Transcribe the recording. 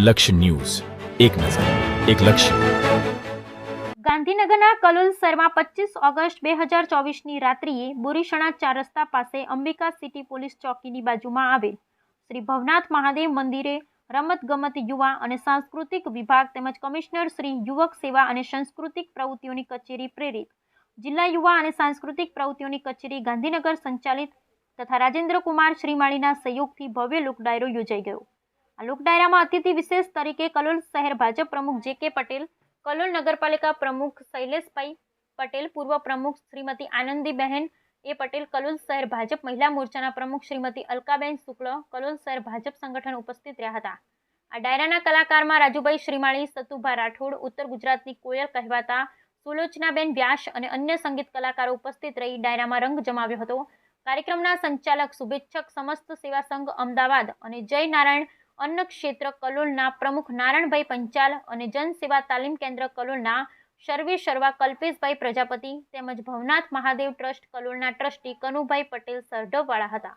લક્ષ્ય ન્યૂઝ, એક નજર, એક લક્ષ્ય. ગાંધીનગરના કલોલ શહેરમાં 25 ઓગસ્ટ 2024ની રાત્રિએ બોરીસણા 4 રસ્તા પાસે અંબિકા સિટી પોલીસ ચોકીની બાજુમાં આવેલ શ્રી ભવનાથ મહાદેવ મંદિરે રમતગમત યુવા અને સાંસ્કૃતિક વિભાગ તેમજ કમિશનર શ્રી યુવક સેવા અને સાંસ્કૃતિક પ્રવૃત્તિઓની કચેરી પ્રેરિત જિલ્લા યુવા અને સાંસ્કૃતિક પ્રવૃત્તિઓની કચેરી ગાંધીનગર સંચાલિત તથા રાજેન્દ્ર કુમાર શ્રીમાળીના સહયોગથી ભવ્ય લોક ડાયરો યોજાઈ ગયો. આ લોક ડાયરામાં અતિથિ વિશેષ તરીકે કલોલ શહેર ભાજપ પ્રમુખ જે.કે. પટેલ, કલોલ નગરપાલિકા પ્રમુખ શૈલેષભાઈ પટેલ, પૂર્વ પ્રમુખ શ્રીમતી આનંદીબહેન એ પટેલ, કલોલ શહેર ભાજપ મહિલા મોરચાના પ્રમુખ શ્રીમતી અલકાબેન શુક્લ, કલોલ શહેર ભાજપ સંગઠન ઉપસ્થિત રહ્યા હતા. આ ડાયરાના કલાકારમાં રાજુભાઈ શ્રીમાળી, સતુભા રાઠોડ, ઉત્તર ગુજરાતની કોયલ કહેવાતા સુલોચનાબેન વ્યાસ અને અન્ય સંગીત કલાકારો ઉપસ્થિત રહી ડાયરામાં રંગ જમાવ્યો હતો. કાર્યક્રમના સંચાલક, શુભેચ્છક સમસ્ત સેવા સંઘ અમદાવાદ અને જય નારાયણ અન્ન ક્ષેત્ર કલોલના પ્રમુખ નારાયણભાઈ પંચાલ અને જનસેવા તાલીમ કેન્દ્ર કલોલના સર્વે સર્વા કલ્પેશભાઈ પ્રજાપતિ તેમજ ભવનાથ મહાદેવ ટ્રસ્ટ કલોલના ટ્રસ્ટી કનુભાઈ પટેલ સરઢવવાળા હતા.